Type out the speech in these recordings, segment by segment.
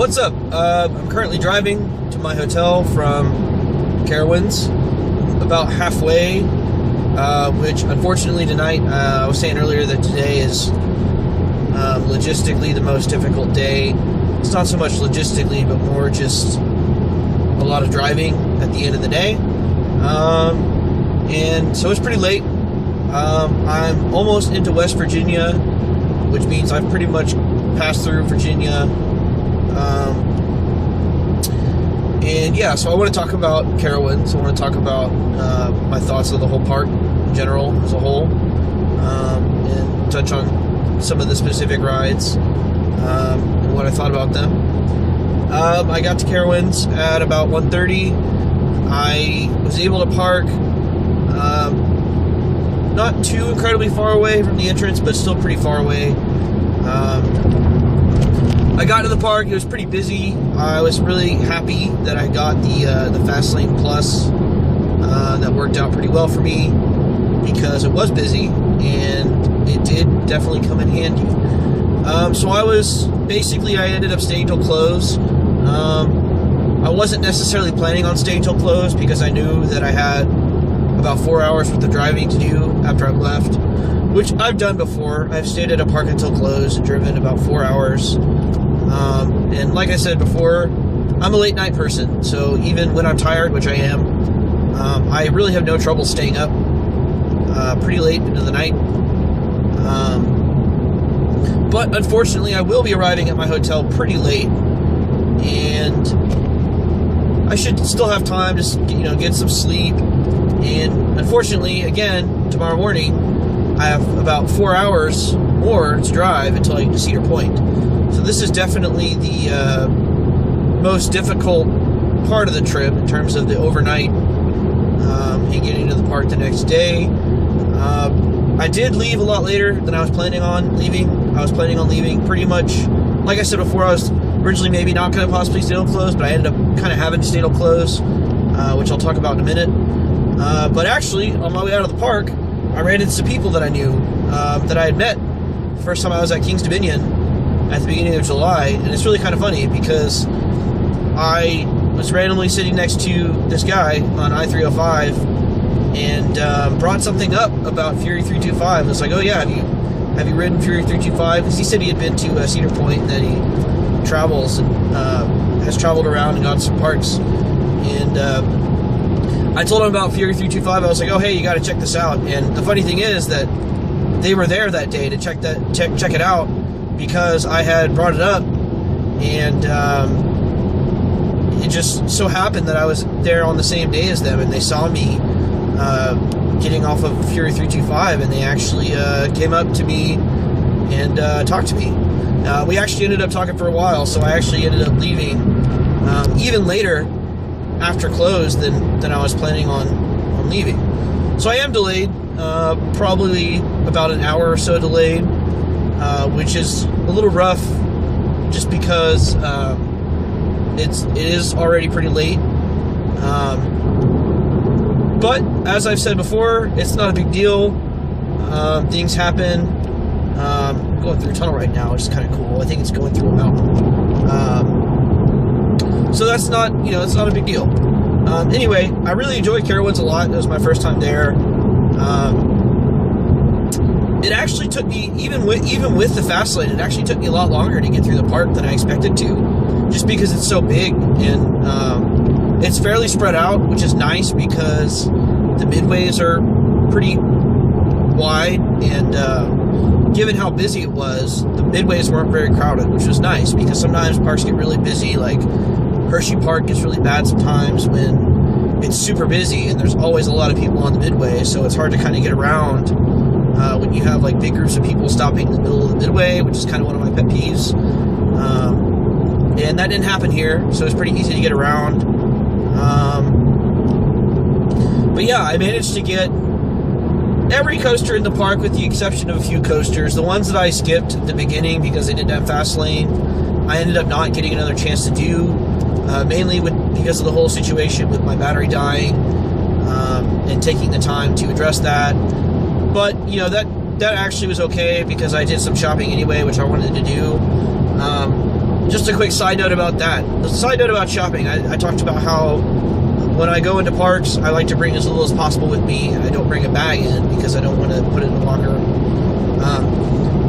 What's up? I'm currently driving to my hotel from Carowinds, about halfway, which unfortunately tonight, I was saying earlier that today is logistically the most difficult day. It's not so much logistically, but more just a lot of driving at the end of the day. And so it's pretty late. I'm almost into West Virginia, which means I've pretty much passed through Virginia. And yeah, so I want to talk about Carowinds. I want to talk about my thoughts of the whole park in general, as a whole, and touch on some of the specific rides and what I thought about them. I got to Carowinds at about 1:30. I was able to park not too incredibly far away from the entrance, but still pretty far away. I got to the park. It was pretty busy. I was really happy that I got the Fast Lane Plus. That worked out pretty well for me because it was busy and it did definitely come in handy. So I ended up staying till close. I wasn't necessarily planning on staying till close because I knew that I had about 4 hours worth of driving to do after I left, which I've done before. I've stayed at a park until close and driven about 4 hours. And like I said before, I'm a late night person, so even when I'm tired, which I am, I really have no trouble staying up pretty late into the night. But unfortunately, I will be arriving at my hotel pretty late, and I should still have time to get some sleep. And unfortunately, again, tomorrow morning, I have about 4 hours more to drive until I get to Cedar Point. So this is definitely the most difficult part of the trip in terms of the overnight and getting to the park the next day. I did leave a lot later than I was planning on leaving. I was planning on leaving pretty much, like I said before, I was originally maybe not going to possibly stay till close, but I ended up kind of having to stay till close, which I'll talk about in a minute. But actually, on my way out of the park, I ran into some people that I knew, that I had met the first time I was at King's Dominion at the beginning of July. And it's really kind of funny because I was randomly sitting next to this guy on I-305 and brought something up about Fury 325. It's like, oh yeah, have you ridden Fury 325? Because he said he had been to Cedar Point and that he travels and has traveled around and gone to some parks. And I told him about Fury 325. I was like, oh hey, you got to check this out. And the funny thing is that they were there that day to check it out because I had brought it up, and it just so happened that I was there on the same day as them, and they saw me getting off of Fury 325, and they actually came up to me and talked to me. We actually ended up talking for a while, so I actually ended up leaving even later after close than I was planning on leaving. So I am delayed, probably about an hour or so delayed, which is a little rough just because it is already pretty late. But as I've said before, it's not a big deal. Things happen. I'm going through a tunnel right now, which is kind of cool. I think it's going through a mountain. So that's not, it's not a big deal. Anyway, I really enjoyed Carowinds a lot. It was my first time there. It actually took me, even with the fast lane, it actually took me a lot longer to get through the park than I expected to, just because it's so big and it's fairly spread out, which is nice because the midways are pretty wide, and given how busy it was, the midways weren't very crowded, which was nice because sometimes parks get really busy. Like Hershey Park gets really bad sometimes when it's super busy and there's always a lot of people on the midway, so it's hard to kind of get around when you have like big groups of people stopping in the middle of the midway, which is kind of one of my pet peeves. And that didn't happen here, so it's pretty easy to get around. But yeah, I managed to get every coaster in the park with the exception of a few coasters. The ones that I skipped at the beginning because they didn't have fast lane, I ended up not getting another chance to do, mainly because of the whole situation with my battery dying, and taking the time to address that. But that actually was okay because I did some shopping anyway, which I wanted to do. Just just a quick side note about that. The side note about shopping. I talked about how when I go into parks, I like to bring as little as possible with me. I don't bring a bag in because I don't want to put it in the locker.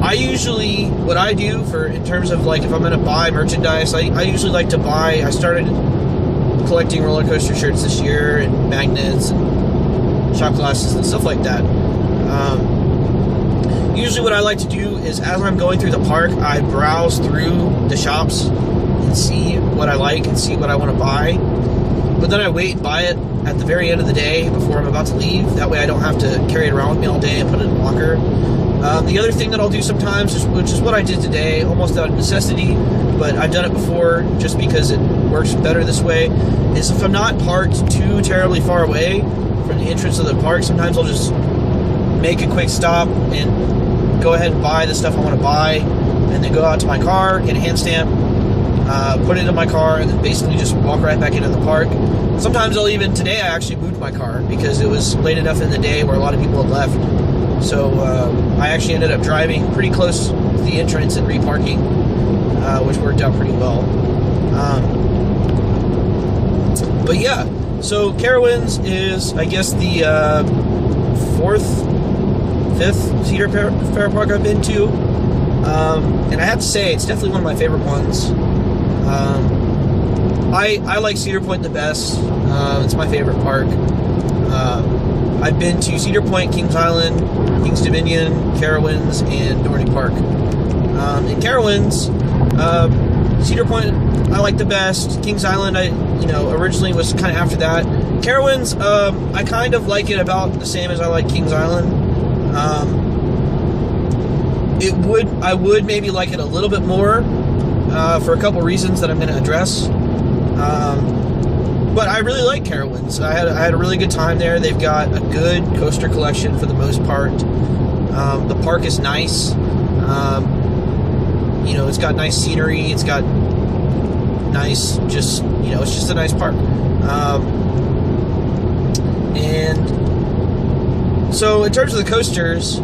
I usually, what I do in terms of like if I'm going to buy merchandise, I usually like to buy. I started collecting roller coaster shirts this year and magnets and shot glasses and stuff like that. Usually what I like to do is as I'm going through the park, I browse through the shops and see what I like and see what I want to buy. But then I wait and buy it at the very end of the day before I'm about to leave. That way I don't have to carry it around with me all day and put it in the locker. The other thing that I'll do sometimes, which is what I did today, almost out of necessity, but I've done it before just because it works better this way, is if I'm not parked too terribly far away from the entrance of the park, sometimes I'll just make a quick stop and go ahead and buy the stuff I want to buy, and then go out to my car, get a hand stamp, put it in my car, and then basically just walk right back into the park. Sometimes today I actually moved my car because it was late enough in the day where a lot of people had left. So I actually ended up driving pretty close to the entrance and reparking, which worked out pretty well. But yeah, so Carowinds is, I guess, the fifth Cedar Fair park I've been to. And I have to say, it's definitely one of my favorite ones. I like Cedar Point the best. It's my favorite park. I've been to Cedar Point, Kings Island, Kings Dominion, Carowinds, and Dorney Park. In Carowinds, Cedar Point I like the best. Kings Island, originally was kind of after that. Carowinds, I kind of like it about the same as I like Kings Island. I would maybe like it a little bit more for a couple reasons that I'm going to address. But I really like Carowinds. I had a really good time there. They've got a good coaster collection for the most part. The park is nice. It's got nice scenery. It's got nice, it's just a nice park. And so in terms of the coasters,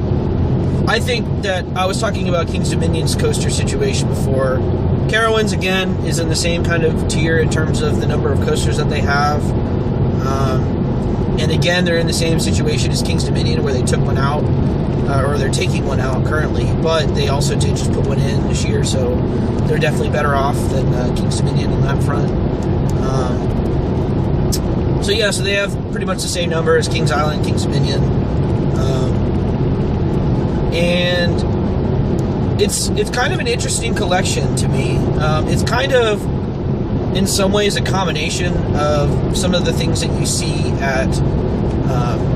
I think that I was talking about Kings Dominion's coaster situation before. Carowinds, again, is in the same kind of tier in terms of the number of coasters that they have. And again, they're in the same situation as Kings Dominion, where they took one out, or they're taking one out currently, but they also did just put one in this year, so they're definitely better off than Kings Dominion on that front. So they have pretty much the same number as Kings Island, Kings Dominion. And it's kind of an interesting collection to me. It's kind of, in some ways, a combination of some of the things that you see at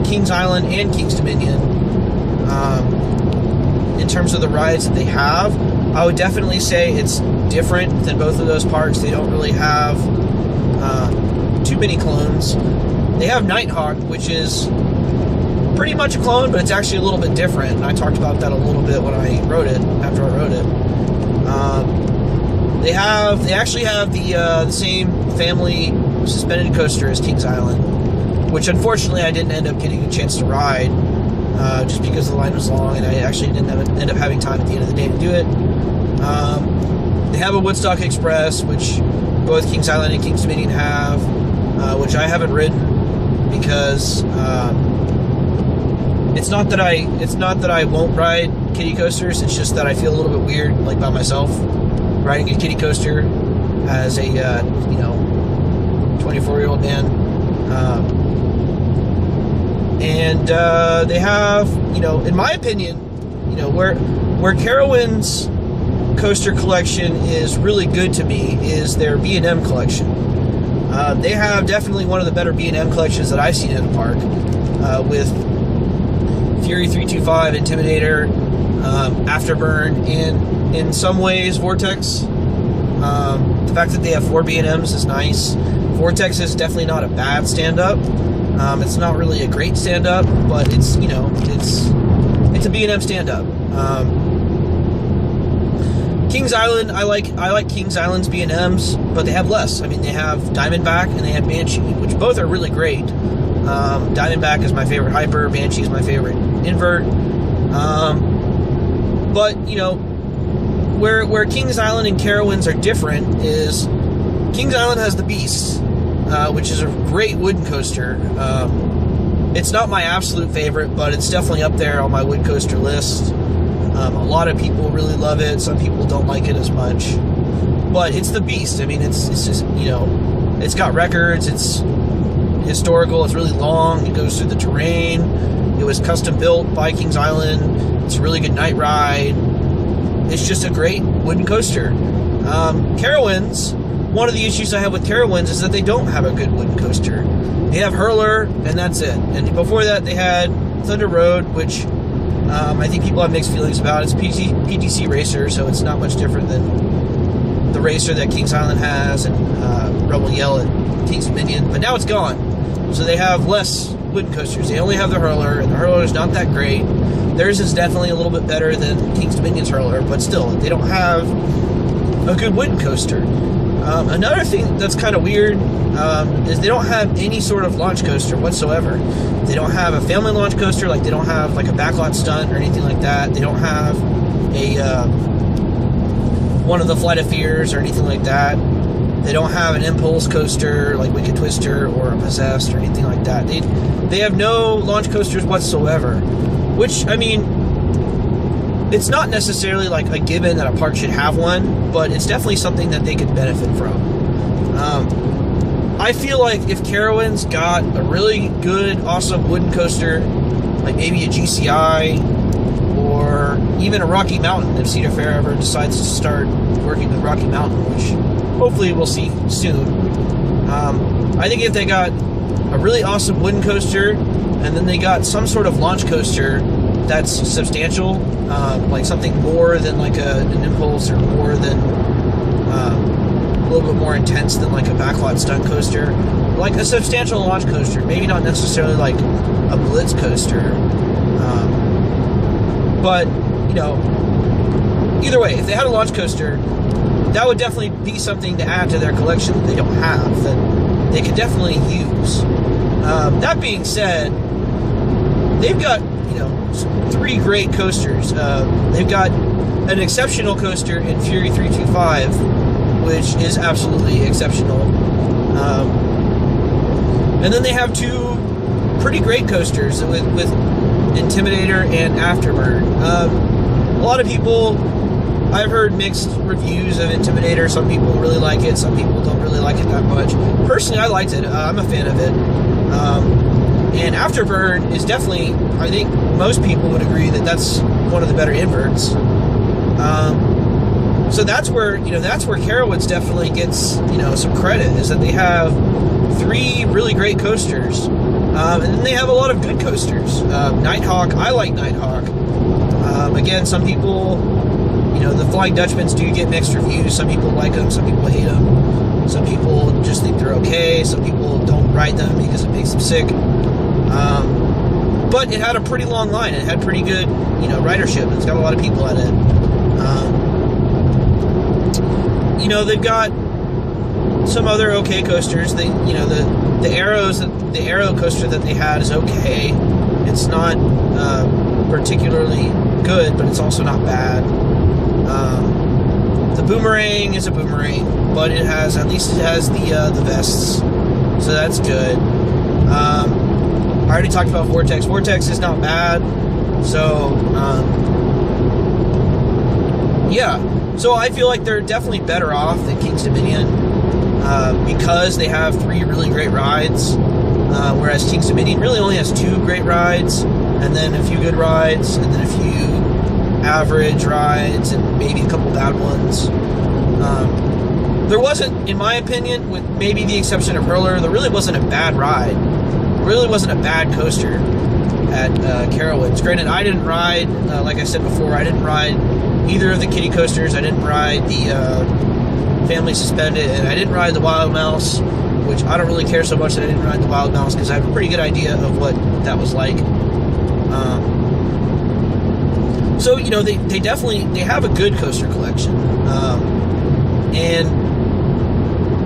Kings Island and Kings Dominion. In terms of the rides that they have, I would definitely say it's different than both of those parks. They don't really have too many clones. They have Nighthawk, which is pretty much a clone, but it's actually a little bit different. And I talked about that a little bit when I wrote it, after I wrote it. They actually have the same family suspended coaster as Kings Island, which unfortunately I didn't end up getting a chance to ride, just because the line was long and I actually didn't end up having time at the end of the day to do it. They have a Woodstock Express, which both Kings Island and Kings Dominion have, which I haven't ridden because it's not that I won't ride kiddie coasters. It's just that I feel a little bit weird, like by myself, riding a kiddie coaster as a 24-year-old man. And they have, in my opinion, where Carowinds coaster collection is really good to me is their B&M collection. They have definitely one of the better B&M collections that I've seen in the park, with Fury 325, Intimidator, Afterburn, and in some ways Vortex. The fact that they have 4 B&Ms is nice. Vortex is definitely not a bad stand-up. It's not really a great stand-up, but it's a B&M stand-up. Kings Island, I like Kings Island's B&Ms, but they have less. I mean, they have Diamondback and they have Banshee, which both are really great. Diamondback is my favorite hyper, Banshee is my favorite invert. But where Kings Island and Carowinds are different is Kings Island has the Beast, which is a great wooden coaster. It's not my absolute favorite, but it's definitely up there on my wood coaster list. A lot of people really love it. Some people don't like it as much. But it's the Beast. I mean, it's just, it's got records. It's historical. It's really long. It goes through the terrain. It was custom built by Kings Island. It's a really good night ride. It's just a great wooden coaster. Carowinds, one of the issues I have with Carowinds is that they don't have a good wooden coaster. They have Hurler, and that's it. And before that, they had Thunder Road, which I think people have mixed feelings about. It's PTC Racer, so it's not much different than the racer that Kings Island has and Rebel Yell at Kings Dominion. But now it's gone. So they have less wooden coasters. They only have the Hurler, and the Hurler is not that great. Theirs is definitely a little bit better than Kings Dominion's Hurler, but still, they don't have a good wooden coaster. Another thing that's kind of weird is they don't have any sort of launch coaster whatsoever. They don't have a family launch coaster, like they don't have like a backlot stunt or anything like that. They don't have a one of the Flight of Fears or anything like that. They don't have an impulse coaster like Wicked Twister or a Possessed or anything like that. They have no launch coasters whatsoever, which, I mean, it's not necessarily like a given that a park should have one, but it's definitely something that they could benefit from. I feel like if Carowinds got a really good, awesome wooden coaster, like maybe a GCI or even a Rocky Mountain, if Cedar Fair ever decides to start working with Rocky Mountain, which hopefully we'll see soon. I think if they got a really awesome wooden coaster and then they got some sort of launch coaster that's substantial, like something more than like an impulse or more than a little bit more intense than like a backlot stunt coaster, like a substantial launch coaster, maybe not necessarily like a blitz coaster, but either way, if they had a launch coaster, that would definitely be something to add to their collection that they don't have, that they could definitely use. That being said, they've got 3 great coasters. They've got an exceptional coaster in Fury 325, which is absolutely exceptional. And then they have 2 pretty great coasters with Intimidator and Afterbird. A lot of people, I've heard mixed reviews of Intimidator. Some people really like it, some people don't really like it that much. Personally, I liked it. I'm a fan of it. And Afterbird is definitely, I think most people would agree that that's one of the better inverts. So that's where Carowinds definitely gets some credit, is that they have 3 really great coasters, and then they have a lot of good coasters. Nighthawk, I like Nighthawk. Again, some people, the Flying Dutchmans do get mixed reviews. Some people like them, some people hate them. Some people just think they're okay. Some people don't ride them because it makes them sick. But it had a pretty long line. It had pretty good, ridership. It's got a lot of people at it. They've got some other okay coasters. The Arrow coaster that they had is okay. It's not particularly good, but it's also not bad. The Boomerang is a Boomerang, but at least it has the vests, so that's good. I already talked about Vortex. Vortex is not bad, so yeah. So I feel like they're definitely better off than Kings Dominion because they have 3 really great rides, whereas Kings Dominion really only has 2 great rides, and then a few good rides, and then a few average rides, and maybe a couple bad ones. There wasn't, in my opinion, with maybe the exception of Hurler, there really wasn't a bad ride. There really wasn't a bad coaster at Carowinds. Granted, I didn't ride, like I said before, I didn't ride either of the kiddie coasters. I didn't ride the Family Suspended, and I didn't ride the Wild Mouse, which I don't really care so much that I didn't ride the Wild Mouse because I have a pretty good idea of what that was like. So they definitely have a good coaster collection, and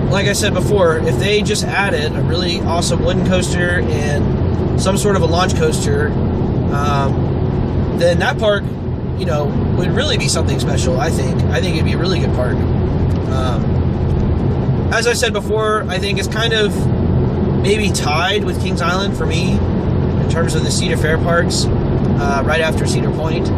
like I said before, if they just added a really awesome wooden coaster and some sort of a launch coaster, then that park would really be something special. I think it'd be a really good park. As I said before, I think it's kind of maybe tied with Kings Island for me in terms of the Cedar Fair parks, right after Cedar Point.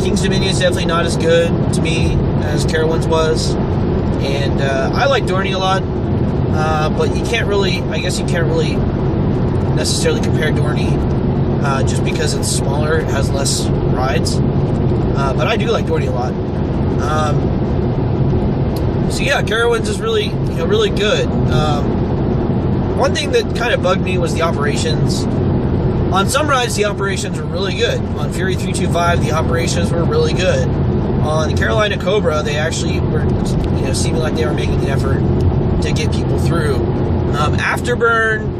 Kings Dominion is definitely not as good to me as Carowinds was, and I like Dorney a lot, but you can't really necessarily compare Dorney just because it's smaller, it has less rides, but I do like Dorney a lot. So yeah, Carowinds is really really good. One thing that kind of bugged me was the operations. On some rides, the operations were really good. On Fury 325, the operations were really good. On the Carolina Cobra, they actually were, seeming like they were making an effort to get people through. Afterburn,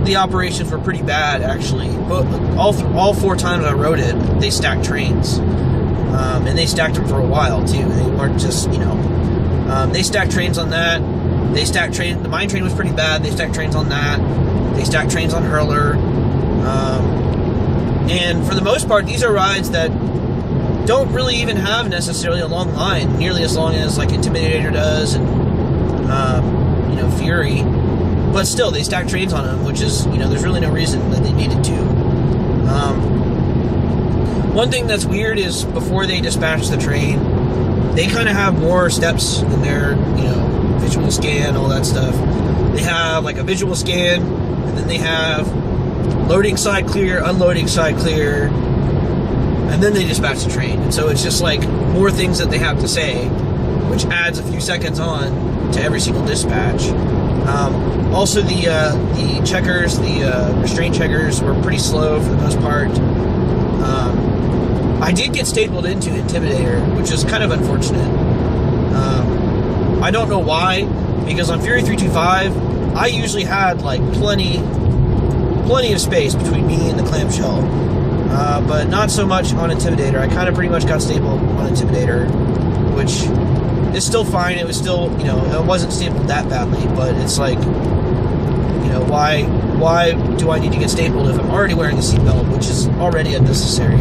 the operations were pretty bad, actually. But all 4 times I rode it, they stacked trains. And they stacked them for a while, too. They weren't just, they stacked trains on that. The mine train was pretty bad. They stacked trains on that. They stacked trains on Hurler. And for the most part, these are rides that don't really even have necessarily a long line, nearly as long as like Intimidator does and Fury. But still, they stack trains on them, which is, there's really no reason that they needed to. One thing that's weird is before they dispatch the train, they kind of have more steps in their, visual scan, all that stuff. They have like a visual scan, and then they have loading side clear, unloading side clear, and then they dispatch the train. And so it's just like more things that they have to say, which adds a few seconds on to every single dispatch. Also, the checkers, the restraint checkers were pretty slow for the most part. I did get stapled into Intimidator, which is kind of unfortunate. I don't know why, because on Fury 325, I usually had like plenty of space between me and the clamshell, but not so much on Intimidator. I kind of pretty much got stapled on Intimidator, which is still fine. It was still, it wasn't stapled that badly, but it's like, why do I need to get stapled if I'm already wearing a seatbelt, which is already unnecessary?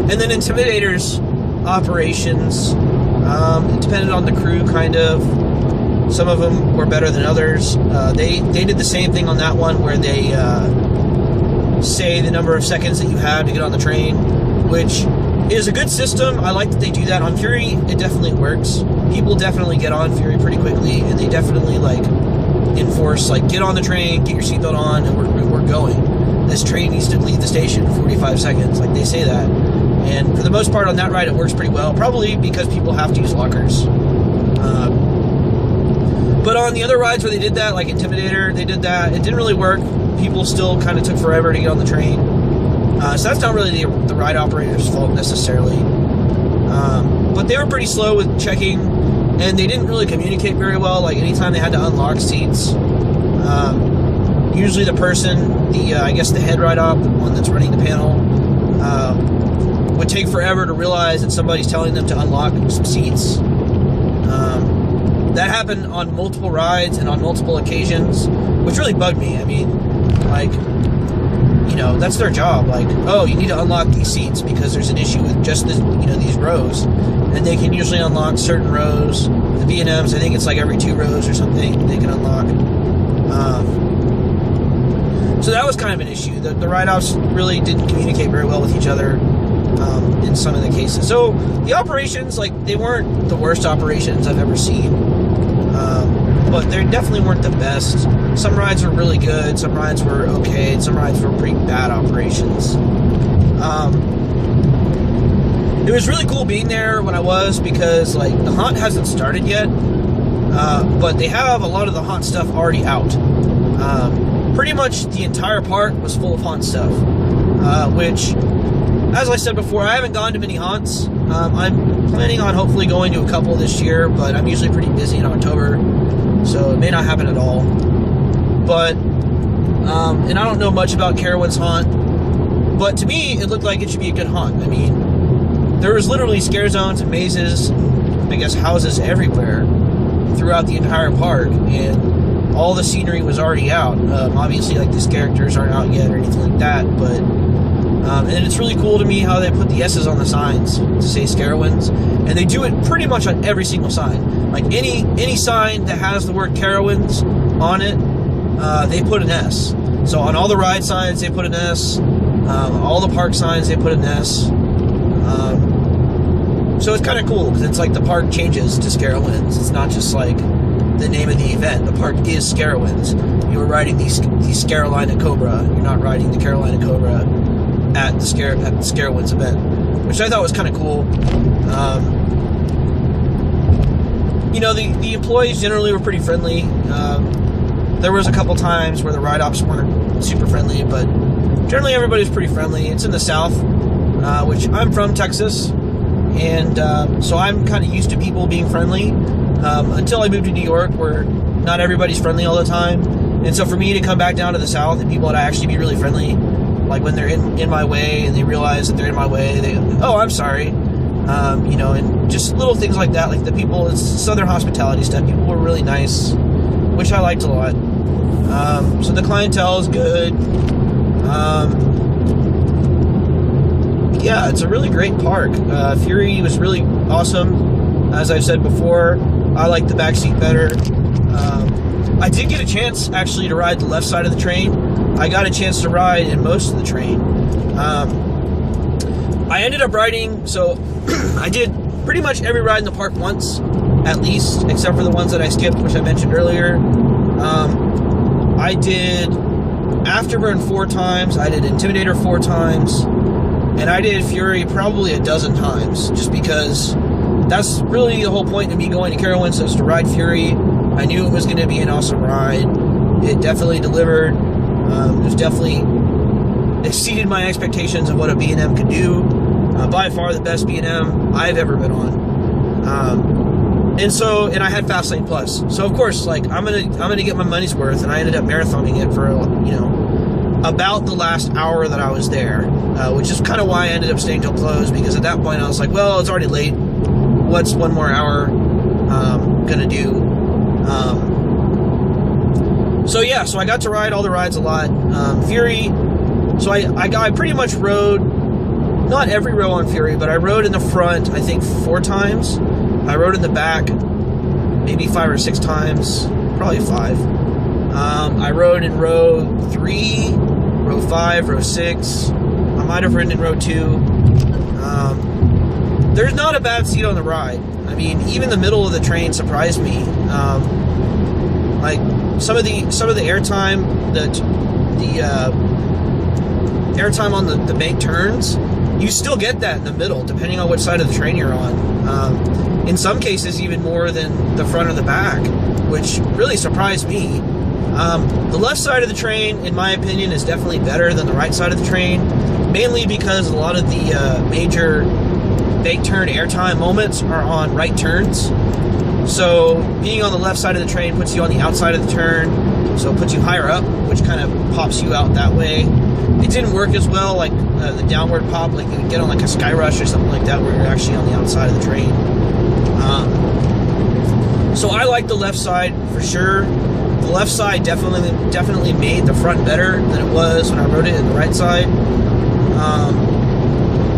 And then Intimidator's operations, it depended on the crew, kind of. Some of them were better than others. They did the same thing on that one where they say the number of seconds that you have to get on the train, which is a good system. I like that they do that. On Fury, it definitely works. People definitely get on Fury pretty quickly, and they definitely enforce get on the train, get your seatbelt on, and we're going. This train needs to leave the station in 45 seconds. They say that. And for the most part on that ride, it works pretty well. Probably because people have to use lockers. But on the other rides where they did that, like Intimidator, they did that. It didn't really work. People still kind of took forever to get on the train. So that's not really the ride operator's fault necessarily. But they were pretty slow with checking, and they didn't really communicate very well. Anytime they had to unlock seats, usually the person, I guess the head ride op, the one that's running the panel, would take forever to realize that somebody's telling them to unlock some seats. That happened on multiple rides and on multiple occasions, which really bugged me. I mean, that's their job. Oh, you need to unlock these seats because there's an issue with just this, these rows. And they can usually unlock certain rows. The B&Ms, I think it's every 2 rows or something they can unlock. So that was kind of an issue. The ride-offs really didn't communicate very well with each other in some of the cases. So the operations, they weren't the worst operations I've ever seen. But they definitely weren't the best. Some rides were really good, some rides were okay, and some rides were pretty bad operations. It was really cool being there when I was, because the haunt hasn't started yet, but they have a lot of the haunt stuff already out. Pretty much the entire park was full of haunt stuff, which, as I said before, I haven't gone to many haunts. I'm planning on hopefully going to a couple this year, but I'm usually pretty busy in October, so it may not happen at all. But, and I don't know much about Carowinds haunt, but to me, it looked like it should be a good haunt. I mean, there was literally scare zones and mazes, I guess houses everywhere throughout the entire park, and all the scenery was already out. Obviously, these characters aren't out yet or anything like that, but And it's really cool to me how they put the S's on the signs to say Carowinds, and they do it pretty much on every single sign. Like any sign that has the word Carowinds on it, they put an S. So on all the ride signs, they put an S. All the park signs, they put an S. So it's kind of cool because it's like the park changes to Carowinds. It's not just like the name of the event. The park is Carowinds. You were riding the Carolina Cobra. You're not riding the Carolina Cobra at the Carowinds event, which I thought was kind of cool. The employees generally were pretty friendly. There was a couple times where the ride ops weren't super friendly, but generally everybody's pretty friendly. It's in the South, which I'm from Texas, and so I'm kind of used to people being friendly until I moved to New York, where not everybody's friendly all the time. And so for me to come back down to the South and people to actually be really friendly, like when they're in my way and they realize that they're in my way, oh, I'm sorry, and just little things like that. Like the people, it's Southern hospitality stuff. People were really nice, which I liked a lot. So the clientele is good. Yeah, it's a really great park. Fury was really awesome. As I've said before, I like the back seat better. I did get a chance actually to ride the left side of the train. I got a chance to ride in most of the train. I ended up riding, so I did pretty much every ride in the park once, at least, except for the ones that I skipped, which I mentioned earlier. I did Afterburn 4 times, I did Intimidator 4 times, and I did Fury probably a dozen times, just because that's really the whole point of me going to Carowinds, is to ride Fury. I knew it was going to be an awesome ride. It definitely delivered. It was definitely exceeded my expectations of what a B&M could do. By far the best B&M I've ever been on. And I had Fastlane Plus. So of course, like I'm gonna get my money's worth, and I ended up marathoning it for about the last hour that I was there, which is kind of why I ended up staying till close, because at that point I was like, well, it's already late. What's one more hour gonna do? So I got to ride all the rides a lot. Fury, so I pretty much rode, not every row on Fury, but I rode in the front, I think 4 times. I rode in the back maybe 5 or 6 times, probably 5. I rode in row 3, row 5, row 6. I might have ridden in row 2. There's not a bad seat on the ride. I mean, even the middle of the train surprised me. Like some of the airtime, the airtime on the bank turns, you still get that in the middle, depending on which side of the train you're on. In some cases, even more than the front or the back, which really surprised me. The left side of the train, in my opinion, is definitely better than the right side of the train, mainly because a lot of the major bank turn airtime moments are on right turns. So being on the left side of the train puts you on the outside of the turn, so it puts you higher up, which kind of pops you out that way. It didn't work as well, like the downward pop, like you would get on like a Sky Rush or something like that, where you're actually on the outside of the train. So I like the left side for sure. The left side definitely made the front better than it was when I rode it in the right side.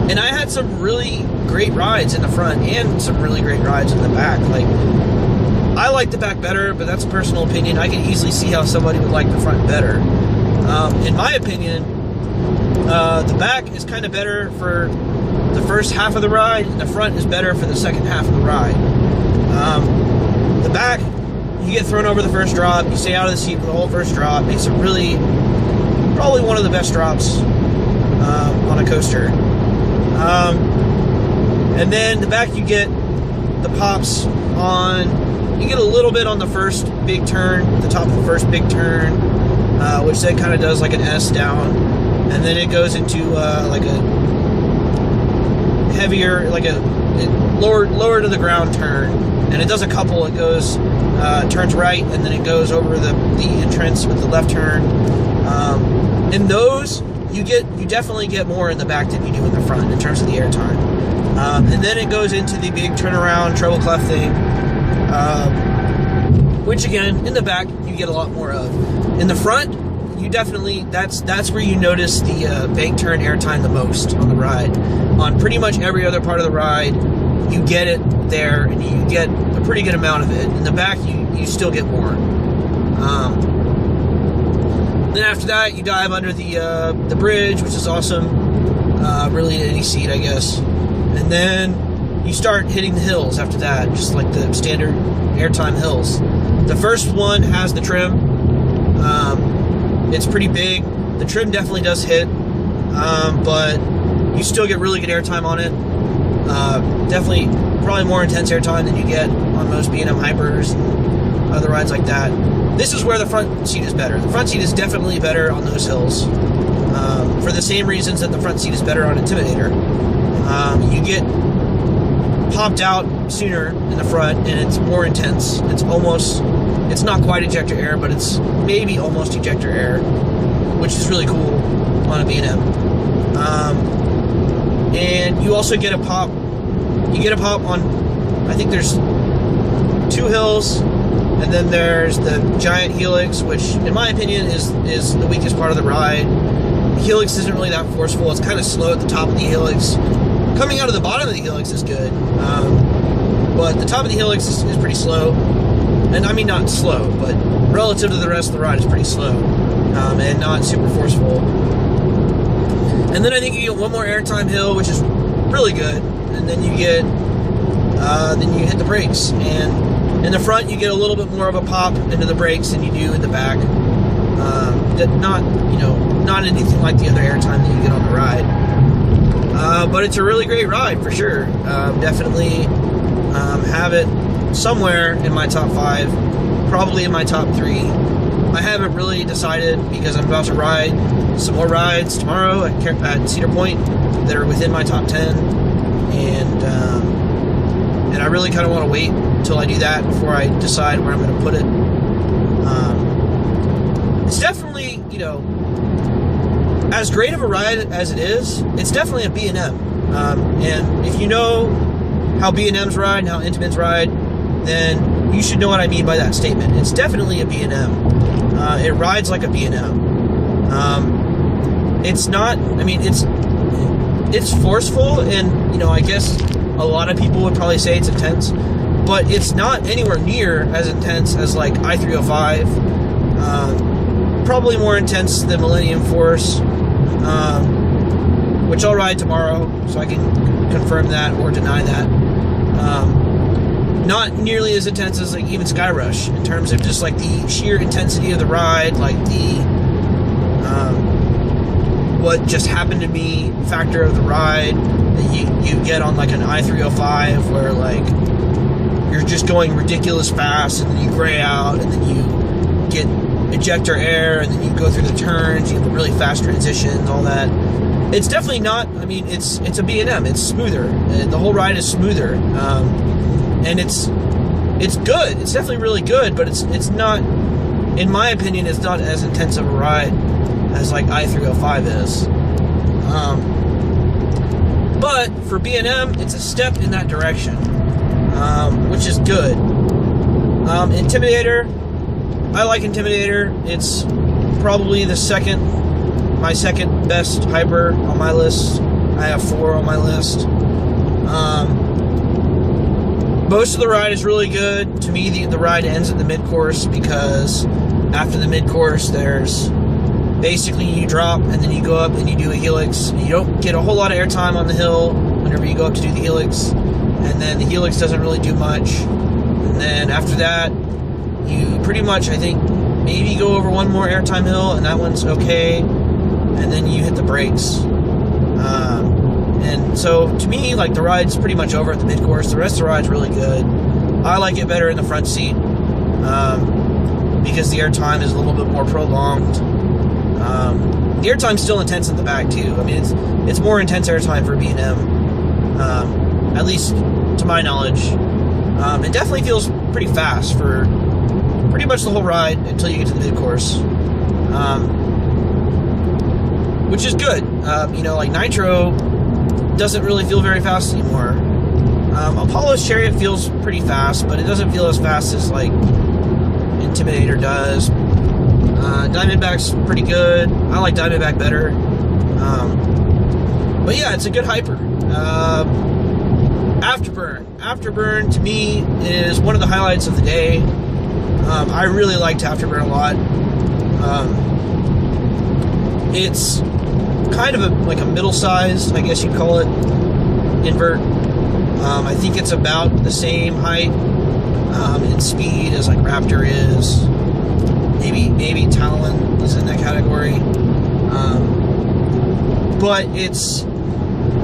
And I had some really great rides in the front and some really great rides in the back. Like, I like the back better, but that's a personal opinion. I can easily see how somebody would like the front better. In my opinion, the back is kind of better for the first half of the ride, and the front is better for the second half of the ride. The back, you get thrown over the first drop, you stay out of the seat for the whole first drop. It's probably one of the best drops on a coaster. And then the back, you get the pops on, you get a little bit on the first big turn, the top of the first big turn, which then kind of does like an S down, and then it goes into like a heavier, like a lower to the ground turn, and it does a couple. It goes turns right, and then it goes over the entrance with the left turn. In those, you definitely get more in the back than you do in the front in terms of the airtime. And then it goes into the big turnaround treble clef thing, which again, in the back, you get a lot more of. In the front, you definitely, that's where you notice the bank turn airtime the most on the ride. On pretty much every other part of the ride, you get it there, and you get a pretty good amount of it. In the back, you still get more. Then after that, you dive under the bridge, which is awesome. Really in any seat, I guess. And then you start hitting the hills after that, just like the standard airtime hills. The first one has the trim. It's pretty big. The trim definitely does hit, but you still get really good airtime on it. Definitely, probably more intense airtime than you get on most B&M Hypers and other rides like that. This is where the front seat is better. The front seat is definitely better on those hills, for the same reasons that the front seat is better on Intimidator. You get popped out sooner in the front, and it's more intense. It's not quite ejector air, but it's maybe almost ejector air, which is really cool on a B&M. And you also get a pop. You get a pop on, I think there's 2 hills, and then there's the giant helix, which in my opinion is the weakest part of the ride. The helix isn't really that forceful. It's kind of slow at the top of the helix. Coming out of the bottom of the helix is good, but the top of the helix is pretty slow. And I mean, not slow, but relative to the rest of the ride, is pretty slow, and not super forceful. And then I think you get one more airtime hill, which is really good. And then you then you hit the brakes. And in the front, you get a little bit more of a pop into the brakes than you do in the back. Not anything like the other airtime that you get on the ride. But it's a really great ride for sure. Definitely have it somewhere in my top 5, probably in my top 3. I haven't really decided because I'm about to ride some more rides tomorrow at Cedar Point that are within my top 10, and I really kind of want to wait until I do that before I decide where I'm going to put it. It's definitely, as great of a ride as it is, it's definitely a B&M. And if you know how B&Ms ride and how Intimates ride, then you should know what I mean by that statement. It's definitely a B&M. It rides like a B&M. It's not, it's forceful, and, I guess a lot of people would probably say it's intense, but it's not anywhere near as intense as, like, I-305. Probably more intense than Millennium Force, which I'll ride tomorrow, so I can confirm that or deny that. Not nearly as intense as, like, even Sky Rush, in terms of just, like, the sheer intensity of the ride, like the what just happened to me factor of the ride that you get on, like, an I-305, where, like, you're just going ridiculous fast, and then you gray out, and then you get ejector air, and then you go through the turns, you have really fast transitions, all that. It's definitely not, it's a B&M, it's smoother, and the whole ride is smoother, and it's good, it's definitely really good, but it's not, in my opinion, it's not as intense of a ride as, like, I-305 is. But for B&M, it's a step in that direction, which is good. Intimidator, I like Intimidator. It's probably my second best hyper on my list. I have 4 on my list. Most of the ride is really good. To me, the ride ends at the mid-course, because after the mid-course, there's basically you drop, and then you go up and you do a helix. You don't get a whole lot of airtime on the hill whenever you go up to do the helix, and then the helix doesn't really do much. And then after that, you pretty much, I think, maybe go over one more airtime hill, and that one's okay, and then you hit the brakes. And so, to me, like, the ride's pretty much over at the mid-course. The rest of the ride's really good. I like it better in the front seat, because the airtime is a little bit more prolonged. The airtime's still intense in the back, too. It's more intense airtime for B&M, at least to my knowledge. It definitely feels pretty fast for pretty much the whole ride until you get to the mid-course, which is good. Like, Nitro doesn't really feel very fast anymore. Apollo's Chariot feels pretty fast, but it doesn't feel as fast as, like, Intimidator does. Diamondback's pretty good. I like Diamondback better. But yeah, it's a good hyper. Afterburn to me is one of the highlights of the day. I really liked Afterburn a lot. It's kind of like a middle-sized, I guess you'd call it, invert. I think it's about the same height in speed as like Raptor is. Maybe Talon is in that category. But it's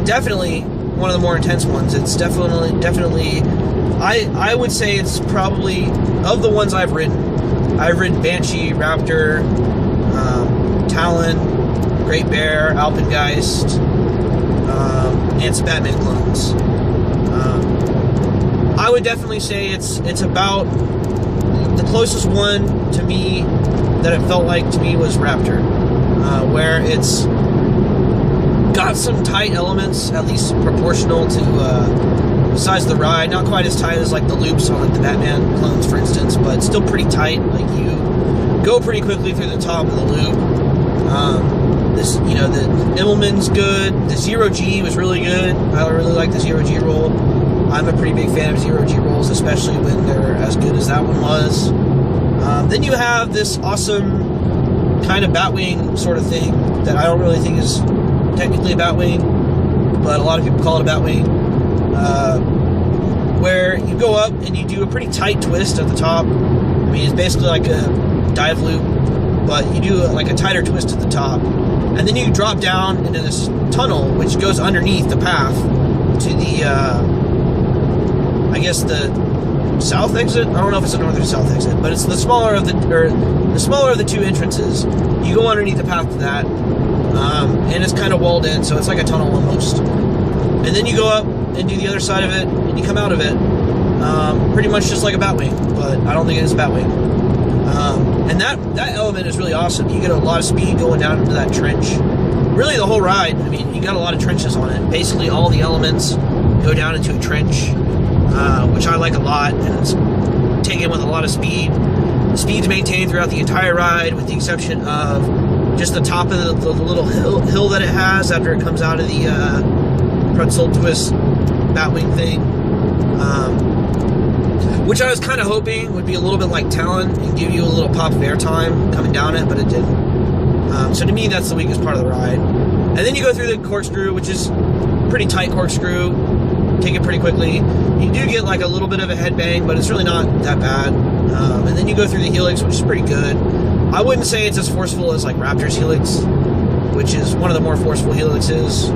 definitely one of the more intense ones. It's definitely I would say it's probably, of the ones I've ridden Banshee, Raptor, Talon, Great Bear, Alpengeist, and some Batman clones. I would definitely say it's about the closest one to me that it felt like to me was Raptor, where it's got some tight elements, at least proportional to the size of the ride. Not quite as tight as like the loops on like the Batman clones, for instance, but still pretty tight. Like you go pretty quickly through the top of the loop. The Immelman's good. The Zero G was really good. I really like the Zero G roll. I'm a pretty big fan of Zero G rolls, especially when they're as good as that one was. Then you have this awesome kind of Batwing sort of thing that I don't really think is technically a Batwing, but a lot of people call it a Batwing, where you go up and you do a pretty tight twist at the top. I mean, it's basically like a dive loop, but you do like a tighter twist at the top, and then you drop down into this tunnel which goes underneath the path to the I guess the south exit. I don't know if it's the north or south exit, but it's the smaller of the two entrances. You go underneath the path to that, and it's kind of walled in, so it's like a tunnel almost. And then you go up and do the other side of it, and you come out of it, pretty much just like a Batwing, but I don't think it is a Batwing. And that element is really awesome. You get a lot of speed going down into that trench. Really, the whole ride, I mean, you got a lot of trenches on it. Basically, all the elements go down into a trench, which I like a lot, and it's taken with a lot of speed. The speed's maintained throughout the entire ride, with the exception of just the top of the little hill that it has after it comes out of the pretzel twist Batwing thing, which I was kind of hoping would be a little bit like Talon and give you a little pop of airtime coming down it, but it didn't. So to me, that's the weakest part of the ride. And then you go through the corkscrew, which is pretty tight corkscrew. Take it pretty quickly. You do get like a little bit of a headbang, but it's really not that bad. And then you go through the helix, which is pretty good. I wouldn't say it's as forceful as like Raptor's helix, which is one of the more forceful helixes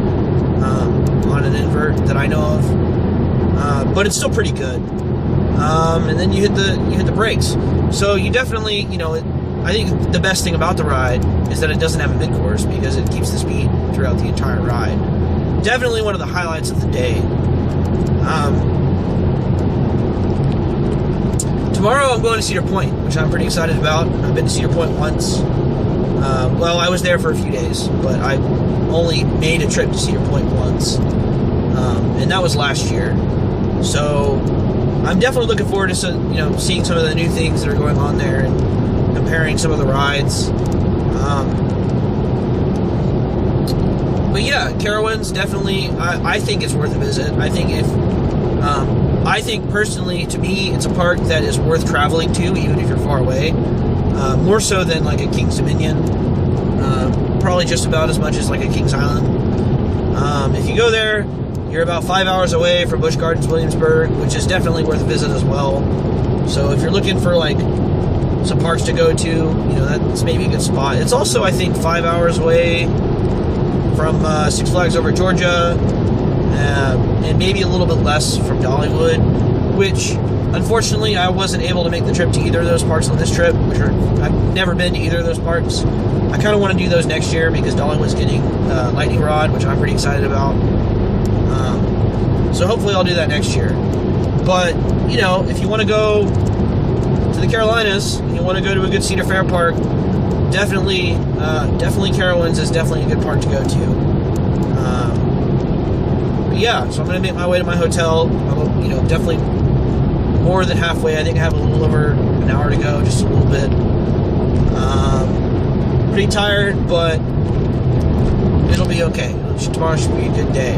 on an invert that I know of. But it's still pretty good. And then you hit the brakes. So you definitely, I think the best thing about the ride is that it doesn't have a mid-course, because it keeps the speed throughout the entire ride. Definitely one of the highlights of the day. Tomorrow I'm going to Cedar Point, which I'm pretty excited about. I've been to Cedar Point once. Well, I was there for a few days, but I only made a trip to Cedar Point once. And that was last year. So I'm definitely looking forward to seeing some of the new things that are going on there and comparing some of the rides. But yeah, Carowinds definitely, I think it's worth a visit. I think personally, to me, it's a park that is worth traveling to, even if you're far away. More so than like a King's Dominion. Probably just about as much as like a King's Island. If you go there, you're about 5 hours away from Busch Gardens, Williamsburg, which is definitely worth a visit as well. So if you're looking for like some parks to go to, that's maybe a good spot. It's also, I think, 5 hours away from Six Flags Over Georgia, and maybe a little bit less from Dollywood, which unfortunately I wasn't able to make the trip to either of those parks on this trip, I've never been to either of those parks. I kind of want to do those next year because Dollywood's getting Lightning Rod, which I'm pretty excited about. So hopefully I'll do that next year. But, if you want to go to the Carolinas and you want to go to a good Cedar Fair park, definitely Carowinds is definitely a good park to go to. But yeah, so I'm going to make my way to my hotel. I'm, definitely more than halfway. I think I have a little over an hour to go, just a little bit. Pretty tired, but it'll be okay. Tomorrow should be a good day.